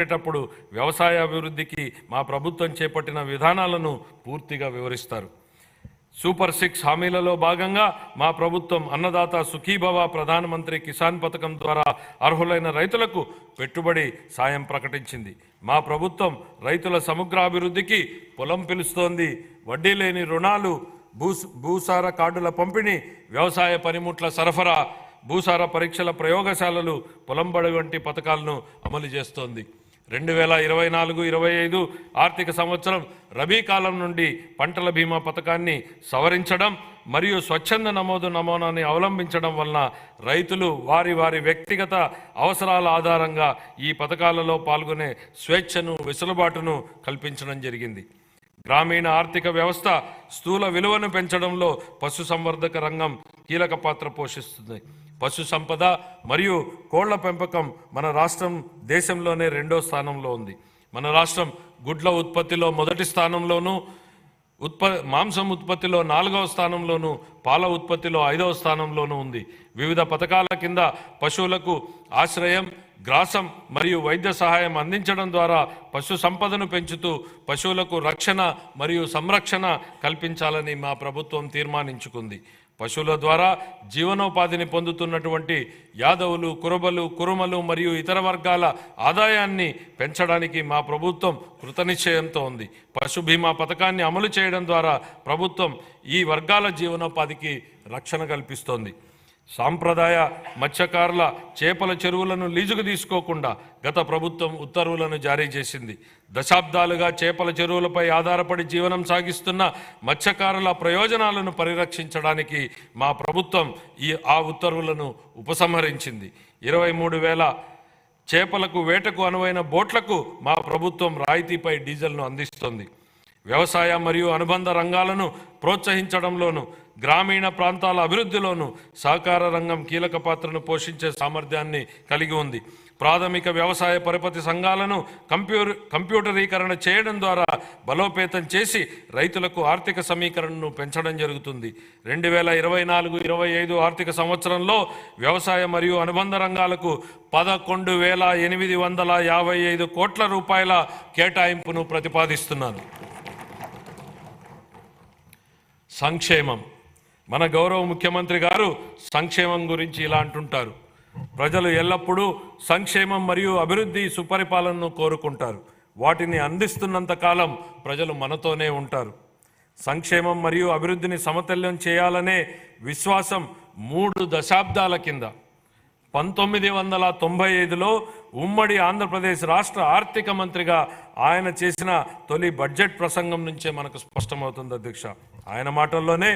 మాట్లాడేటప్పుడు వ్యవసాయ అభివృద్ధికి మా ప్రభుత్వం చేపట్టిన విధానాలను పూర్తిగా వివరిస్తారు. సూపర్ 6 హామీలలో భాగంగా మా ప్రభుత్వం అన్నదాత సుఖీభవ ప్రధానమంత్రి కిసాన్ పథకం ద్వారా అర్హులైన రైతులకు పెట్టుబడి సాయం ప్రకటించింది. మా ప్రభుత్వం రైతుల సమగ్రాభివృద్ధికి పొలం పిలుస్తోంది. వడ్డీ లేని రుణాలు, భూసార కార్డుల పంపిణీ, వ్యవసాయ పనిముట్ల సరఫరా, భూసార పరీక్షల ప్రయోగశాలలు, పొలం బడి వంటి పథకాలను అమలు చేస్తోంది. 2024-25 ఆర్థిక సంవత్సరం రబీ కాలం నుండి పంటల బీమా పథకాన్ని సవరించడం మరియు స్వచ్ఛంద నమూనాని అవలంబించడం వలన రైతులు వారి వ్యక్తిగత అవసరాల ఆధారంగా ఈ పథకాలలో పాల్గొనే స్వేచ్ఛను, వెసులుబాటును కల్పించడం జరిగింది. గ్రామీణ ఆర్థిక వ్యవస్థ స్థూల విలువను పెంచడంలో పశుసంవర్ధక రంగం కీలక పాత్ర పోషిస్తుంది. పశు సంపద మరియు కోళ్ల పెంపకం మన రాష్ట్రం దేశంలోనే 2వ స్థానంలో ఉంది. మన రాష్ట్రం గుడ్ల ఉత్పత్తిలో మొదటి స్థానంలోనూ, మాంసం ఉత్పత్తిలో 4వ స్థానంలోనూ, పాల ఉత్పత్తిలో 5వ స్థానంలోనూ ఉంది. వివిధ పథకాల కింద పశువులకు ఆశ్రయం, గ్రాసం మరియు వైద్య సహాయం అందించడం ద్వారా పశు సంపదను పెంచుతూ పశువులకు రక్షణ మరియు సంరక్షణ కల్పించాలని మా ప్రభుత్వం తీర్మానించుకుంది. పశువుల ద్వారా జీవనోపాధిని పొందుతున్నటువంటి యాదవులు, కురుమలు మరియు ఇతర వర్గాల ఆదాయాన్ని పెంచడానికి మా ప్రభుత్వం కృతనిశ్చయంతో ఉంది. పశు బీమా పథకాన్ని అమలు చేయడం ద్వారా ప్రభుత్వం ఈ వర్గాల జీవనోపాధికి రక్షణ కల్పిస్తోంది. సాంప్రదాయ మత్స్యకారుల చేపల చెరువులను లీజుకు తీసుకోకుండా గత ప్రభుత్వం ఉత్తర్వులను జారీ చేసింది. దశాబ్దాలుగా చేపల చెరువులపై ఆధారపడి జీవనం సాగిస్తున్న మత్స్యకారుల ప్రయోజనాలను పరిరక్షించడానికి మా ప్రభుత్వం ఆ ఉత్తర్వులను ఉపసంహరించింది. 23,000 చేపలకు వేటకు అనువైన బోట్లకు మా ప్రభుత్వం రాయితీపై డీజిల్ను అందిస్తోంది. వ్యవసాయ మరియు అనుబంధ రంగాలను ప్రోత్సహించడంలోనూ, గ్రామీణ ప్రాంతాల అభివృద్ధిలోనూ సహకార రంగం కీలక పాత్రను పోషించే సామర్థ్యాన్ని కలిగి ఉంది. ప్రాథమిక వ్యవసాయ పరపతి సంఘాలను కంప్యూటరీకరణ చేయడం ద్వారా బలోపేతం చేసి రైతులకు ఆర్థిక సమీకరణను పెంచడం జరుగుతుంది. 2024-25 ఆర్థిక సంవత్సరంలో వ్యవసాయ మరియు అనుబంధ రంగాలకు 11,855 కోట్ల రూపాయల కేటాయింపును ప్రతిపాదిస్తున్నాను. సంక్షేమం. మన గౌరవ ముఖ్యమంత్రి గారు సంక్షేమం గురించి ఇలా అంటుంటారు: ప్రజలు ఎల్లప్పుడూ సంక్షేమం మరియు అభివృద్ధి, సుపరిపాలనను కోరుకుంటారు. వాటిని అందిస్తున్నంత కాలం ప్రజలు మనతోనే ఉంటారు. సంక్షేమం మరియు అభివృద్ధిని సమతుల్యం చేయాలనే విశ్వాసం 3 దశాబ్దాల కింద 1995లో ఉమ్మడి ఆంధ్రప్రదేశ్ రాష్ట్ర ఆర్థిక మంత్రిగా ఆయన చేసిన తొలి బడ్జెట్ ప్రసంగం నుంచే మనకు స్పష్టమవుతుంది అధ్యక్ష. ఆయన మాటల్లోనే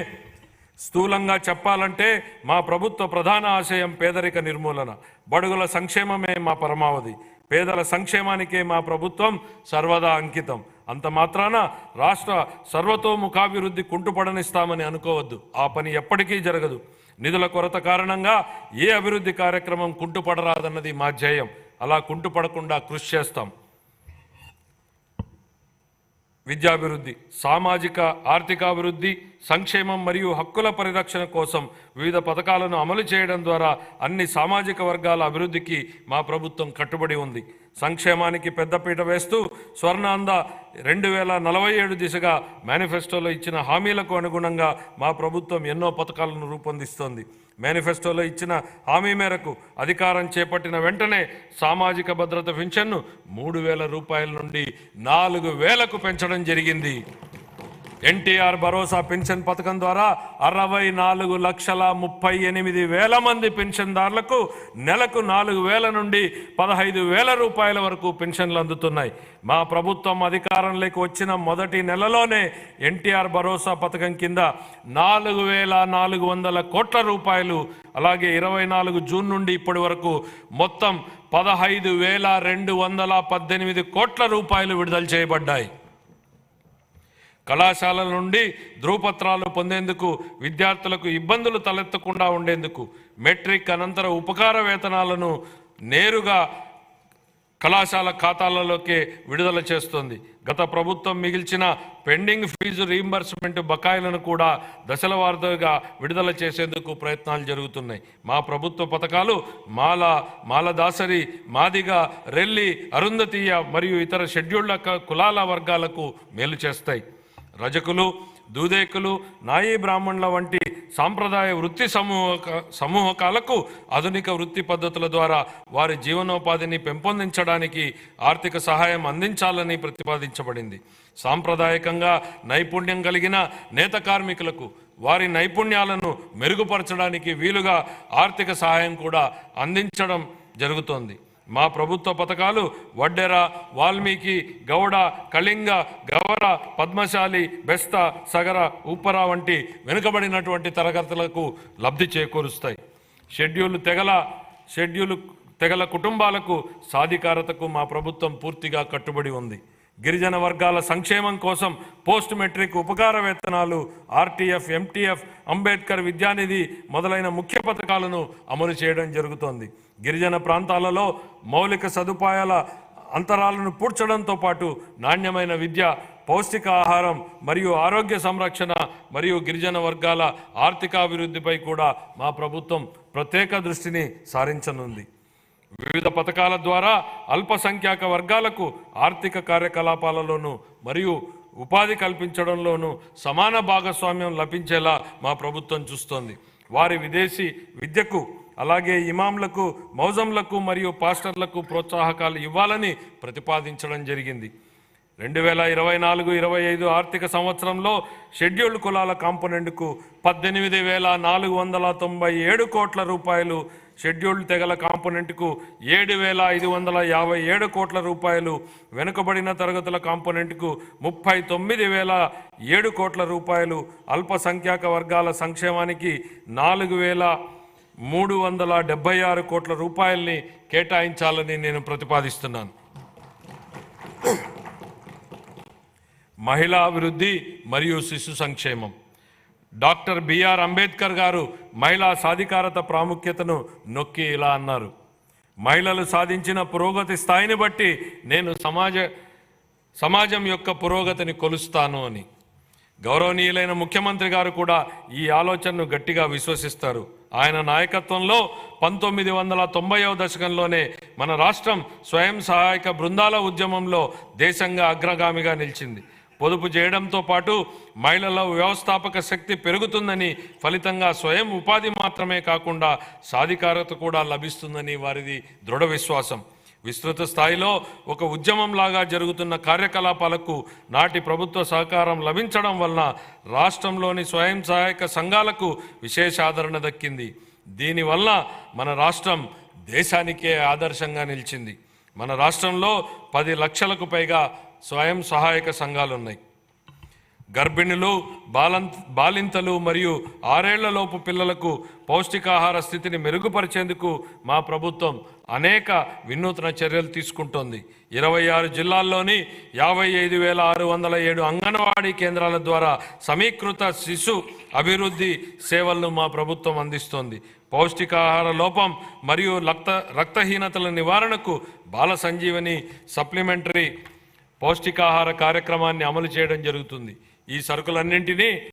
స్థూలంగా చెప్పాలంటే మా ప్రభుత్వ ప్రధాన ఆశయం పేదరిక నిర్మూలన, బడుగుల సంక్షేమమే మా పరమావధి. పేదల సంక్షేమానికే మా ప్రభుత్వం సర్వదా అంకితం. అంత మాత్రాన రాష్ట్ర సర్వతోముఖాభివృద్ధి కుంటుపడనిస్తామని అనుకోవద్దు. ఆ పని ఎప్పటికీ జరగదు. నిధుల కొరత కారణంగా ఏ అభివృద్ధి కార్యక్రమం కుంటుపడరాదన్నది మా ధ్యేయం. అలా కుంటుపడకుండా కృషి చేస్తాం. విద్యాభివృద్ధి, సామాజిక ఆర్థికాభివృద్ధి, సంక్షేమం మరియు హక్కుల పరిరక్షణ కోసం వివిధ పథకాలను అమలు చేయడం ద్వారా అన్ని సామాజిక వర్గాల అభివృద్ధికి మా ప్రభుత్వం కట్టుబడి ఉంది. సంక్షేమానికి పెద్దపీట వేస్తూ స్వర్ణాంధ్ర 2047 దిశగా మేనిఫెస్టోలో ఇచ్చిన హామీలకు అనుగుణంగా మా ప్రభుత్వం ఎన్నో పథకాలను రూపొందిస్తోంది. మేనిఫెస్టోలో ఇచ్చిన హామీ మేరకు అధికారం చేపట్టిన వెంటనే సామాజిక భద్రత పెన్షన్ను 3,000 రూపాయల నుండి 4,000కు పెంచడం జరిగింది. ఎన్టీఆర్ భరోసా పెన్షన్ పథకం ద్వారా 64,38,000 మంది పెన్షన్దారులకు నెలకు 4,000 నుండి 15,000 రూపాయల వరకు పెన్షన్లు అందుతున్నాయి. మా ప్రభుత్వం అధికారంలోకి వచ్చిన మొదటి నెలలోనే ఎన్టీఆర్ భరోసా పథకం కింద 4,400 కోట్ల రూపాయలు, అలాగే 24 జూన్ నుండి ఇప్పటి వరకు మొత్తం 15,218 కోట్ల రూపాయలు విడుదల చేయబడ్డాయి. కళాశాలల నుండి ధృవపత్రాలు పొందేందుకు విద్యార్థులకు ఇబ్బందులు తలెత్తకుండా ఉండేందుకు మెట్రిక్ అనంతర ఉపకార వేతనాలను నేరుగా కళాశాల ఖాతాలలోకే విడుదల చేస్తోంది. గత ప్రభుత్వం మిగిల్చిన పెండింగ్ ఫీజు రీయింబర్స్మెంట్ బకాయిలను కూడా దశల వారీగా విడుదల చేసేందుకు ప్రయత్నాలు జరుగుతున్నాయి. మా ప్రభుత్వ పథకాలు మాలదాసరి, మాదిగ, రెల్లి, అరుంధతీయ మరియు ఇతర షెడ్యూల్డ్ కులాల వర్గాలకు మేలు చేస్తాయి. రజకులు, దూదేకులు, నాయీ బ్రాహ్మణుల వంటి సాంప్రదాయ వృత్తి సమూహకాలకు ఆధునిక వృత్తి పద్ధతుల ద్వారా వారి జీవనోపాధిని పెంపొందించడానికి ఆర్థిక సహాయం అందించాలని ప్రతిపాదించబడింది. సాంప్రదాయకంగా నైపుణ్యం కలిగిన నేత కార్మికులకు వారి నైపుణ్యాలను మెరుగుపరచడానికి వీలుగా ఆర్థిక సహాయం కూడా అందించడం జరుగుతోంది. మా ప్రభుత్వ పథకాలు వడ్డెర, వాల్మీకి, గౌడ, కళింగ, గవర, పద్మశాలి, బెస్త, సగర, ఉప్పర వంటి వెనుకబడినటువంటి తరగతులకు లబ్ధి చేకూరుస్తాయి. షెడ్యూల్ తెగల కుటుంబాలకు సాధికారతకు మా ప్రభుత్వం పూర్తిగా కట్టుబడి ఉంది. గిరిజన వర్గాల సంక్షేమం కోసం పోస్ట్ మెట్రిక్ ఉపకార వేతనాలు, ఆర్టీఎఫ్, ఎంటీఎఫ్, అంబేద్కర్ విద్యానిధి మొదలైన ముఖ్య పథకాలను అమలు చేయడం జరుగుతోంది. గిరిజన ప్రాంతాలలో మౌలిక సదుపాయాల అంతరాలను పూడ్చడంతో పాటు నాణ్యమైన విద్య, పౌష్టికాహారం మరియు ఆరోగ్య సంరక్షణ మరియు గిరిజన వర్గాల ఆర్థికాభివృద్ధిపై కూడా మా ప్రభుత్వం ప్రత్యేక దృష్టిని సారించనుంది. వివిధ పథకాల ద్వారా అల్పసంఖ్యాక వర్గాలకు ఆర్థిక కార్యకలాపాలలోనూ మరియు ఉపాధి కల్పించడంలోనూ సమాన భాగస్వామ్యం లభించేలా మా ప్రభుత్వం చూస్తోంది. వారి విదేశీ విద్యకు, అలాగే ఇమాంలకు, మౌజంలకు మరియు పాస్టర్లకు ప్రోత్సాహకాలు ఇవ్వాలని ప్రతిపాదించడం జరిగింది. 2024-25 ఆర్థిక సంవత్సరంలో షెడ్యూల్డ్ కులాల కాంపోనెంట్కు 18,497 కోట్ల రూపాయలు, షెడ్యూల్డ్ తెగల కాంపోనెంట్కు 7,557 కోట్ల రూపాయలు, వెనుకబడిన తరగతుల కాంపోనెంట్కు 39,007 కోట్ల రూపాయలు, అల్పసంఖ్యాక వర్గాల సంక్షేమానికి 4,376 కోట్ల రూపాయల్ని కేటాయించాలని నేను ప్రతిపాదిస్తున్నాను. మహిళా అభివృద్ధి మరియు శిశు సంక్షేమం. డాక్టర్ బిఆర్ అంబేద్కర్ గారు మహిళా సాధికారత ప్రాముఖ్యతను నొక్కి ఇలా అన్నారు: మహిళలు సాధించిన పురోగతి స్థాయిని బట్టి నేను సమాజం యొక్క పురోగతిని కొలుస్తాను అని. గౌరవనీయులైన ముఖ్యమంత్రి గారు కూడా ఈ ఆలోచనను గట్టిగా విశ్వసిస్తారు. ఆయన నాయకత్వంలో 1990వ దశకంలోనే మన రాష్ట్రం స్వయం సహాయక బృందాల ఉద్యమంలో దేశంగా అగ్రగామిగా నిలిచింది. పొదుపు చేయడంతో పాటు మహిళల వ్యవస్థాపక శక్తి పెరుగుతుందని, ఫలితంగా స్వయం ఉపాధి మాత్రమే కాకుండా సాధికారత కూడా లభిస్తుందని వారిది దృఢ విశ్వాసం. విస్తృత స్థాయిలో ఒక ఉద్యమంలాగా జరుగుతున్న కార్యకలాపాలకు నాటి ప్రభుత్వ సహకారం లభించడం వలన రాష్ట్రంలోని స్వయం సహాయక సంఘాలకు విశేష ఆదరణ దక్కింది. దీనివల్ల మన రాష్ట్రం దేశానికే ఆదర్శంగా నిలిచింది. మన రాష్ట్రంలో 10 లక్షలకు పైగా స్వయం సహాయక సంఘాలు ఉన్నాయి. గర్భిణులు, బాలింతలు మరియు 6 ఏళ్లలోపు పిల్లలకు పౌష్టికాహార స్థితిని మెరుగుపరిచేందుకు మా ప్రభుత్వం అనేక వినూత్న చర్యలు తీసుకుంటోంది. 26 జిల్లాల్లోని 55,607 అంగన్వాడీ కేంద్రాల ద్వారా సమీకృత శిశు అభివృద్ధి సేవలను మా ప్రభుత్వం అందిస్తోంది. పౌష్టికాహార లోపం మరియు రక్తహీనతల నివారణకు బాల సంజీవని సప్లిమెంటరీ పౌష్టికాహార కార్యక్రమాన్ని అమలు చేయడం జరుగుతుంది. ఈ సరుకులన్నింటినీ